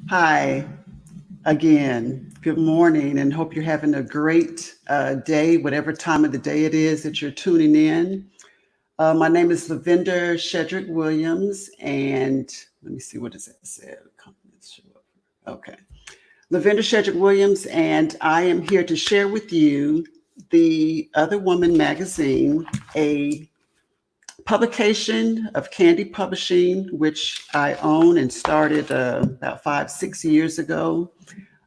Hi again. Good morning, and hope you're having a great day, whatever time of the day it is that you're tuning in. My name is Lavender Shedrick Williams, and let me see what does that say. Okay, Lavender Shedrick Williams, and I am here to share with you the Other Woman magazine, a publication of Candy Publishing, which I own and started about 5, 6 years ago.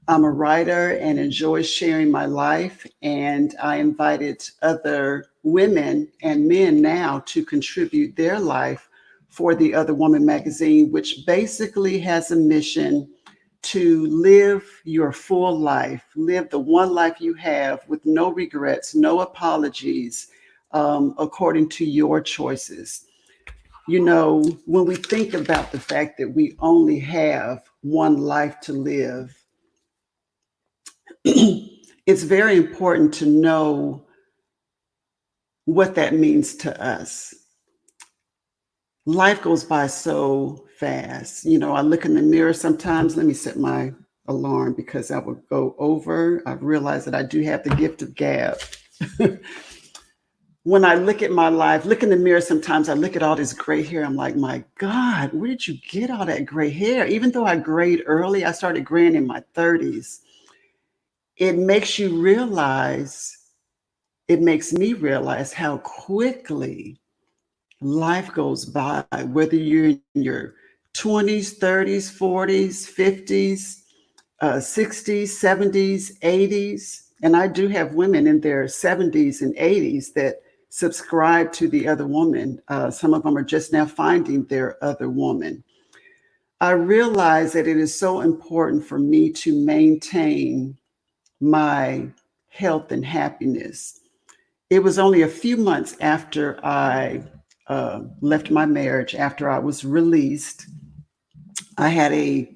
I'm a writer and enjoy sharing my life, and I invited other women and men now to contribute their life for the Other Woman magazine, which basically has a mission to live your full life, live the one life you have with no regrets, no apologies, according to your choices. When we think about the fact that we only have one life to live, it's very important to know what that means to us. Life goes by so fast. I look in the mirror sometimes. Let me set my alarm because I would go over. I realize that I do have the gift of gab. When I look at my life, look in the mirror sometimes, I look at all this gray hair. I'm like, my God, where did you get all that gray hair? Even though I grayed early, I started graying in my 30s. It makes you realize, it makes me realize how quickly life goes by, whether you're in your 20s, 30s, 40s, 50s, 60s, 70s, 80s. And I do have women in their 70s and 80s that subscribe to the Other Woman. Some of them are just now finding their other woman. I realize that it is so important for me to maintain my health and happiness. It was only a few months after I left my marriage, after I was released. I had a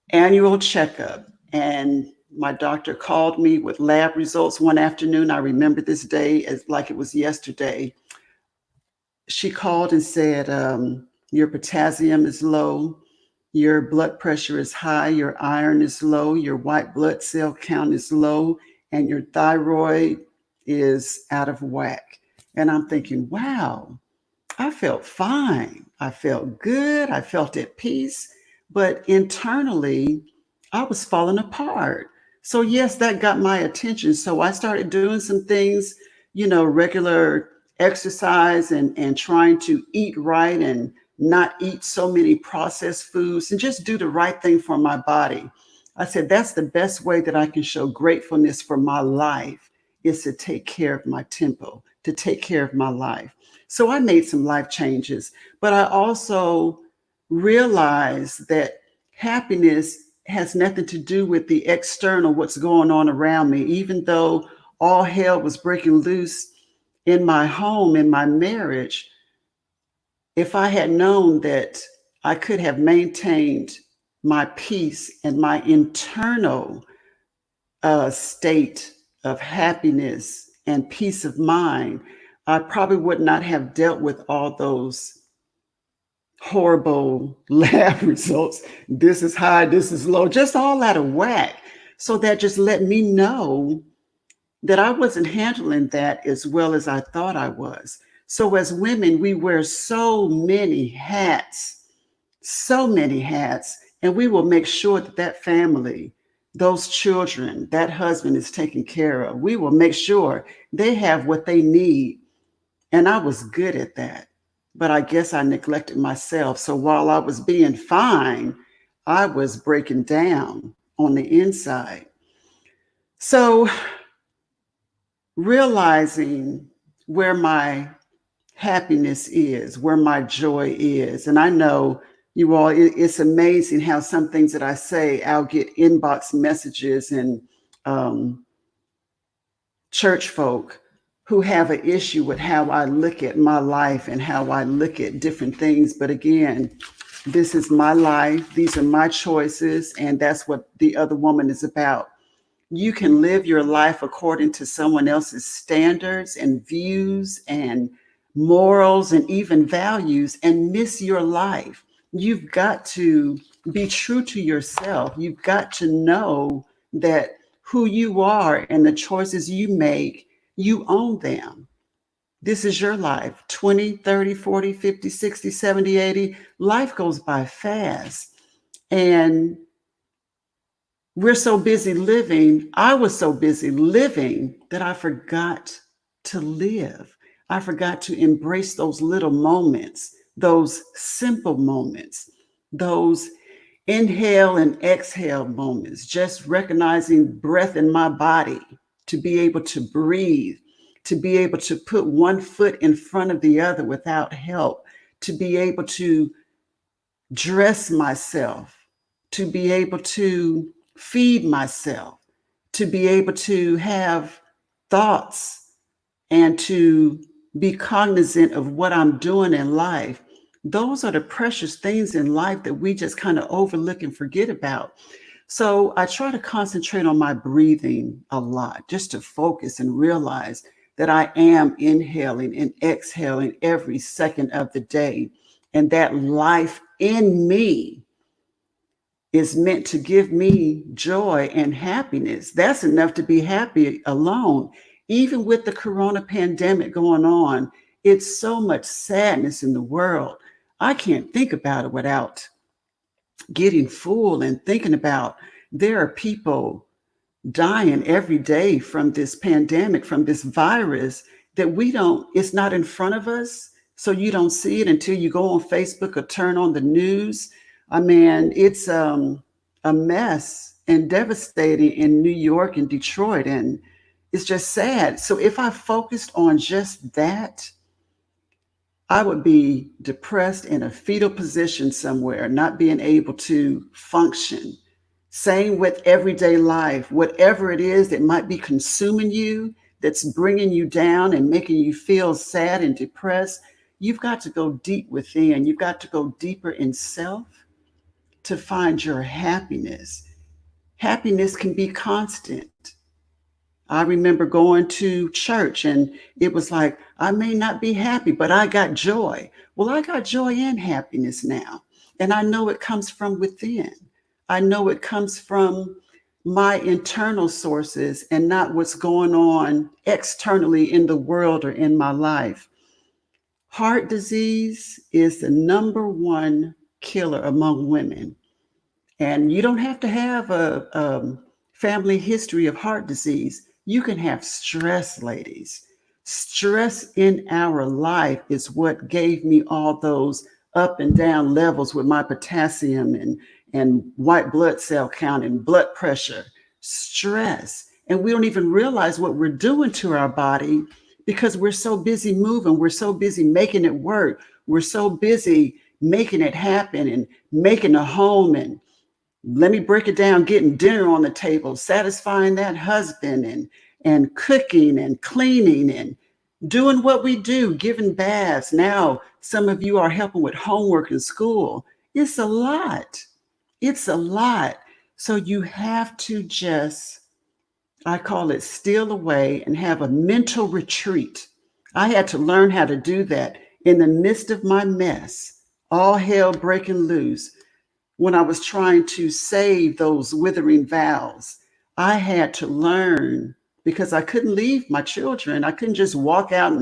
annual checkup, and my doctor called me with lab results one afternoon. I remember this day as like it was yesterday. She called and said, your potassium is low, your blood pressure is high, your iron is low, your white blood cell count is low, and your thyroid is out of whack. And I'm thinking, wow, I felt fine. I felt good. I felt at peace. But internally, I was falling apart. So, yes, that got my attention. So I started doing some things, regular exercise and trying to eat right and not eat so many processed foods and just do the right thing for my body. I said, that's the best way that I can show gratefulness for my life is to take care of my temple, to take care of my life. So I made some life changes, but I also realized that happiness has nothing to do with the external, what's going on around me. Even though all hell was breaking loose in my home, in my marriage, if I had known that I could have maintained my peace and my internal state of happiness and peace of mind, I probably would not have dealt with all those horrible lab results. This is high, this is low, just all out of whack. So that just let me know that I wasn't handling that as well as I thought I was. So as women, we wear so many hats, and we will make sure that that family, those children, that husband is taken care of. We will make sure they have what they need. And I was good at that. But I guess I neglected myself. So while I was being fine, I was breaking down on the inside. So realizing where my happiness is, where my joy is. And I know you all, it's amazing how some things that I say, I'll get inbox messages and church folk who have an issue with how I look at my life and how I look at different things. But again, this is my life. These are my choices. And that's what the Other Woman is about. You can live your life according to someone else's standards and views and morals and even values and miss your life You've got to be true to yourself. You've got to know that who you are and the choices you make, you own them. This is your life. 20, 30, 40, 50, 60, 70, 80. Life goes by fast. And we're so busy living. I was so busy living that I forgot to live. I forgot to embrace those little moments, those simple moments, those inhale and exhale moments, just recognizing breath in my body, to be able to breathe, to be able to put one foot in front of the other without help, to be able to dress myself, to be able to feed myself, to be able to have thoughts and to be cognizant of what I'm doing in life. Those are the precious things in life that we just kind of overlook and forget about. So I try to concentrate on my breathing a lot, just to focus and realize that I am inhaling and exhaling every second of the day, and that life in me is meant to give me joy and happiness. That's enough to be happy alone. Even with the corona pandemic going on, it's so much sadness in the world. I can't think about it without getting full and thinking about there are people dying every day from this pandemic, from this virus that we don't, it's not in front of us. So you don't see it until you go on Facebook or turn on the news. I mean, it's a mess and devastating in New York and Detroit. And it's just sad. So if I focused on just that, I would be depressed in a fetal position somewhere, not being able to function. Same with everyday life, whatever it is that might be consuming you, that's bringing you down and making you feel sad and depressed, you've got to go deep within. You've got to go deeper in self to find your happiness. Happiness can be constant. I remember going to church and it was like, I may not be happy, but I got joy. Well, I got joy and happiness now. And I know it comes from within. I know it comes from my internal sources and not what's going on externally in the world or in my life. Heart disease is the number one killer among women. And you don't have to have a family history of heart disease. You can have stress, ladies. Stress in our life is what gave me all those up and down levels with my potassium and white blood cell count and blood pressure. Stress. And we don't even realize what we're doing to our body because we're so busy moving. We're so busy making it work. We're so busy making it happen and making a home, and let me break it down, getting dinner on the table, satisfying that husband, and cooking and cleaning and doing what we do, giving baths. Now, some of you are helping with homework in school. It's a lot. It's a lot. So you have to just, I call it steal away and have a mental retreat. I had to learn how to do that in the midst of my mess, all hell breaking loose. When I was trying to save those withering vows, I had to learn because I couldn't leave my children. I couldn't just walk out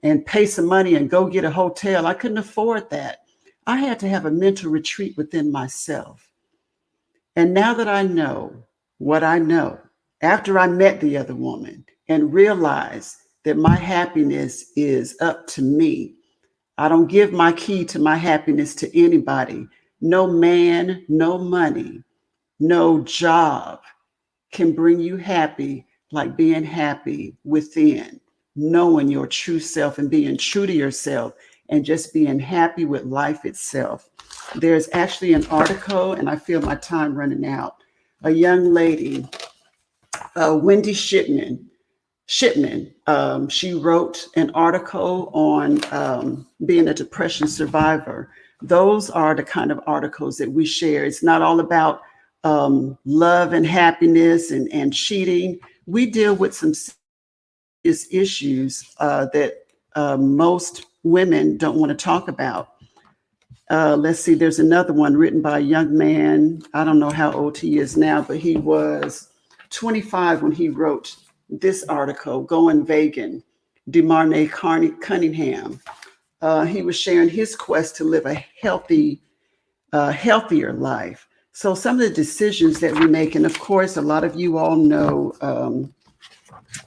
and pay some money and go get a hotel. I couldn't afford that. I had to have a mental retreat within myself. And now that I know what I know, after I met the other woman and realized that my happiness is up to me, I don't give my key to my happiness to anybody. No man, no money, no job can bring you happy like being happy within, knowing your true self and being true to yourself and just being happy with life itself. There's actually an article, and I feel my time running out. A young lady, Wendy Shipman, she wrote an article on being a depression survivor. Those are the kind of articles that we share. It's not all about love and happiness and cheating. We deal with some serious issues that most women don't want to talk about. Let's see, there's another one written by a young man. I don't know how old he is now, but he was 25 when he wrote this article, Going Vegan, DeMarnay Cunningham. He was sharing his quest to live a healthier life. So some of the decisions that we make, and of course, a lot of you all know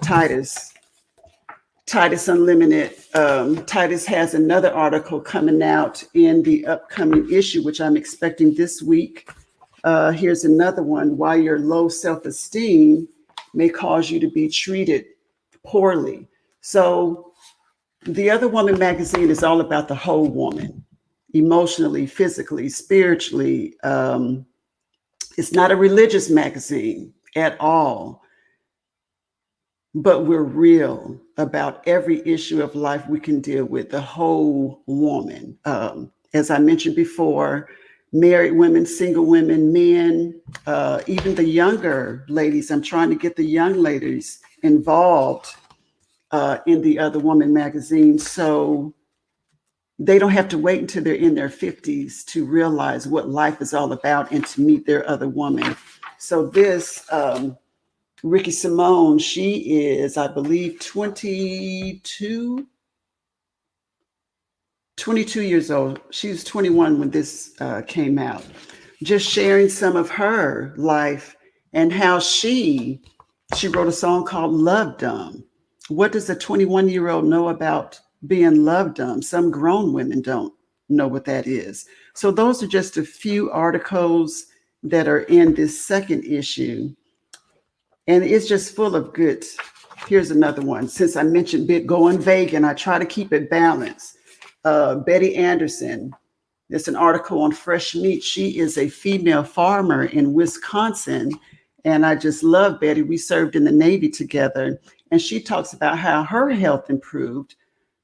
Titus Unlimited. Titus has another article coming out in the upcoming issue, which I'm expecting this week. Here's another one, Why Your Low Self-Esteem May Cause You to Be Treated Poorly. So The Other Woman magazine is all about the whole woman, emotionally, physically, spiritually. It's not a religious magazine at all, but we're real about every issue of life we can deal with, the whole woman. As I mentioned before, married women, single women, men, even the younger ladies. I'm trying to get the young ladies involved in The Other Woman magazine, so they don't have to wait until they're in their 50s to realize what life is all about and to meet their other woman. So this, Ricky Simone, she is, I believe, 22 years old. She was 21 when this came out. Just sharing some of her life and how she wrote a song called Love Dumb. What does a 21-year-old know about being love dumb? Some grown women don't know what that is. So those are just a few articles that are in this second issue. And it's just full of good. Here's another one. Since I mentioned Going Vegan, I try to keep it balanced. Betty Anderson, there's an article on fresh meat. She is a female farmer in Wisconsin. And I just love Betty. We served in the Navy together. And she talks about how her health improved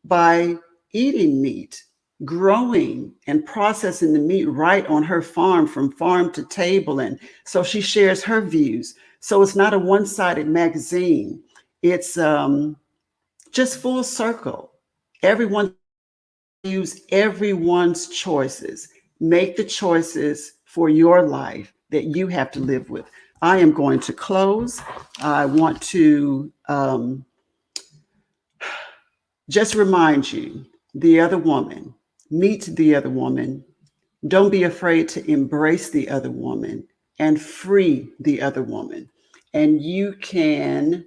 by eating meat, growing and processing the meat right on her farm, from farm to table. And so she shares her views. So it's not a one-sided magazine. It's just full circle. Everyone use everyone's choices. Make the choices for your life that you have to live with. I am going to close. I want to just remind you, The Other Woman, meet the other woman. Don't be afraid to embrace the other woman and free the other woman. And you can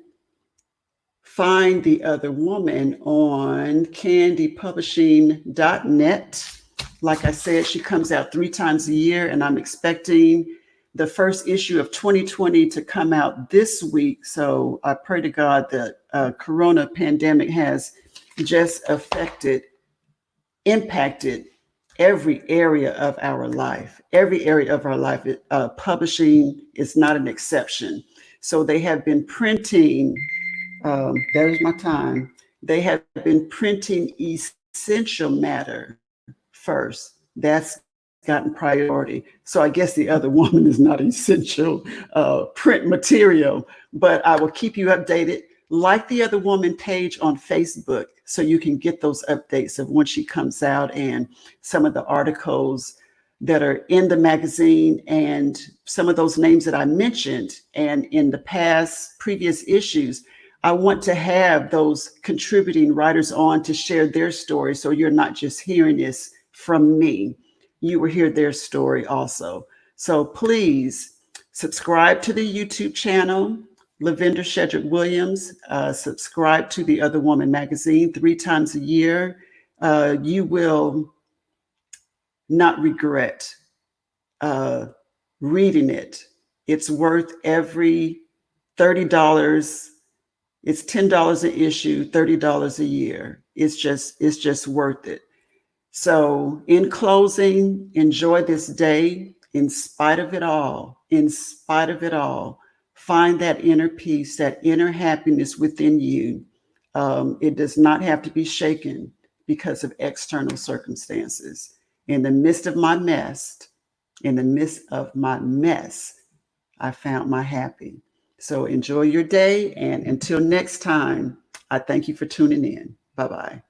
find The Other Woman on candypublishing.net. Like I said, she comes out 3 times a year, and I'm expecting the first issue of 2020 to come out this week. So I pray to God that Corona pandemic has just impacted every area of our life. Every area of our life. Publishing is not an exception. So they have been printing, there's my time. They have been printing essential matter first. That's gotten priority. So I guess The Other Woman is not essential print material, but I will keep you updated. Like The Other Woman page on Facebook so you can get those updates of when she comes out and some of the articles that are in the magazine and some of those names that I mentioned. And in the previous issues, I want to have those contributing writers on to share their story. So you're not just hearing this from me. You will hear their story also. So please subscribe to the YouTube channel, Lavender Shedrick Williams. Subscribe to The Other Woman magazine 3 times a year. You will not regret reading it. It's worth every $30. It's $10 an issue, $30 a year. It's just worth it. So in closing, enjoy this day in spite of it all. In spite of it all, find that inner peace, that inner happiness within you. It does not have to be shaken because of external circumstances. In the midst of my mess, I found my happy. So enjoy your day. And until next time, I thank you for tuning in. Bye-bye.